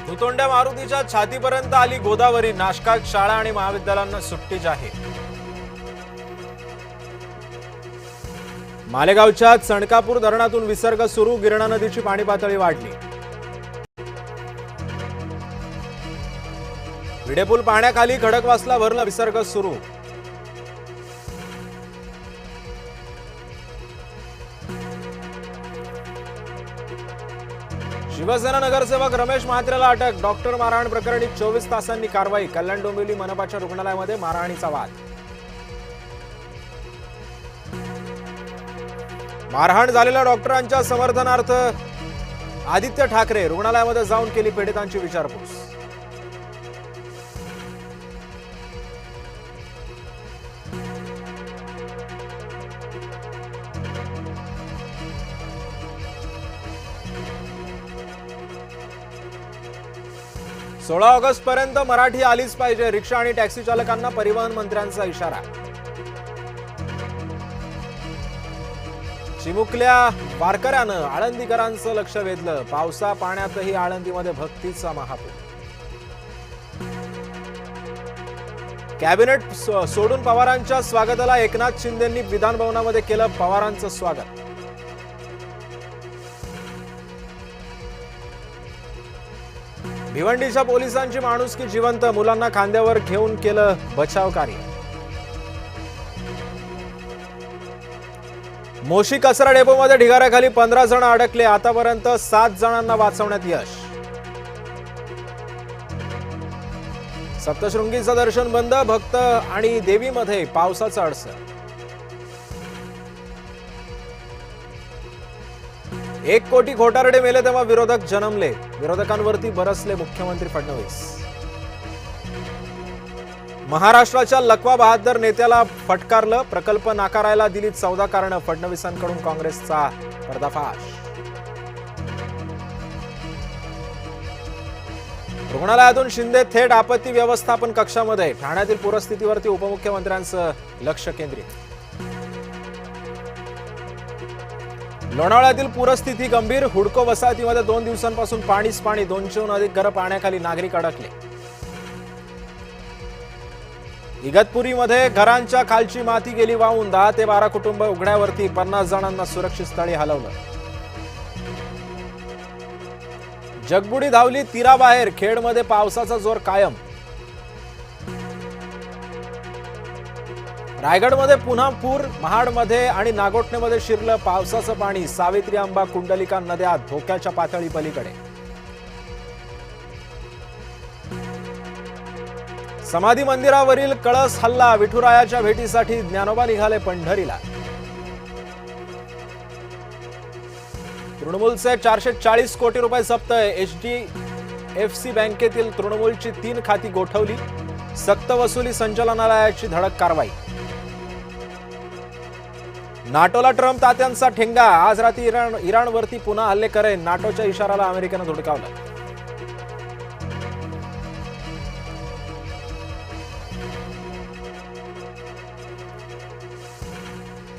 दुतोंड्या मारुतीच्या छातीपर्यंत आली गोदावरी. नाशकात शाळा आणि महाविद्यालयांना सुट्टी जाहीर. मालेगावच्या चणकापूर धरणातून विसर्ग सुरू. गिरणा नदीची पाणी पातळी वाढली. विडेपूल पाण्याखाली. खडकवासला भरला. विसर्ग सुरू. शिवसेना नगरसेवक रमेश म्हात्रेला अटक. डॉक्टर मारहाण प्रकरणी 24 तासांनी कारवाई. कल्याण डोंबिवली मनपाच्या रुग्णालयामध्ये मारहाणीचा वाद. मारहाण झालेल्या डॉक्टरांच्या समर्थनार्थ आदित्य ठाकरे रुग्णालयामध्ये जाऊन केली पीडितांची विचारपूस. सोळा ऑगस्ट पर्यंत मराठी आलीच पाहिजे. रिक्षा आणि टॅक्सी चालकांना परिवहन मंत्र्यांचा इशारा. चिमुकल्या वारकऱ्यानं आळंदीकरांचं लक्ष वेधलं. पावसा पाण्यातही आळंदीमध्ये भक्तीचा महापूर. कॅबिनेट सोडून पवारांच्या स्वागताला एकनाथ शिंदेंनी विधानभवनामध्ये केलं पवारांचं स्वागत. भिवंडीच्या पोलिसांची माणुसकी जिवंत. मुलांना खांद्यावर घेऊन केलं बचाव कार्य. मोशी कचरा डेपोमध्ये ढिगाऱ्याखाली 15 जण अडकले. आतापर्यंत 7 जणांना वाचवण्यात यश. सप्तशृंगीचं दर्शन बंद. भक्त आणि देवीमध्ये पावसाचा अडसर. 1 कोटी खोटारडे मेले तेव्हा विरोधक जन्मले. विरोधकांवरती बरसले मुख्यमंत्री फडणवीस. महाराष्ट्राच्या लकवा बहादर नेत्याला फटकारलं. प्रकल्प नाकारायला दिली 14 कारणं. फडणवीसांकडून काँग्रेसचा पर्दाफाश. रुग्णालयातून शिंदे थेट आपत्ती व्यवस्थापन कक्षामध्ये. ठाण्यातील पूरस्थितीवरती उपमुख्यमंत्र्यांचं लक्ष केंद्रित. लोणावळ्यातील पूरस्थिती गंभीर. हुडको वसाहतीमध्ये 2 दिवसांपासून पाणीच पाणी. 200हून अधिक घरं पाण्याखाली. नागरिक अडकले. इगतपुरीमध्ये घरांच्या खालची माती गेली वाहून. 10 ते 12 कुटुंब उघड्यावरती. 50 जणांना सुरक्षित स्थळी हलवलं. जगबुडी धावली तीराबाहेर. खेडमध्ये पावसाचा जोर कायम. रायगडमध्ये पुन्हा पूर. महाडमध्ये आणि नागोठणेमध्ये शिरलं पावसाचं पाणी. सावित्री, अंबा, कुंडलिका नद्या धोक्याच्या पातळी पलीकडे. समाधी मंदिरावरील कळस हल्ला. विठुरायाच्या भेटीसाठी ज्ञानोबा निघाले पंढरीला. तृणमूलचे 440 कोटी रुपये जप्त. HDFC बँकेतील तृणमूलची 3 खाती गोठवली. सक्तवसुली संचालनालयाची धडक कारवाई. नाटोला ट्रम्प तात्यांचा ठेंगा. आज रात्री इराणवरती पुन्हा हल्ले करेन. नाटोच्या इशाराला अमेरिकेनं धुडकावलं.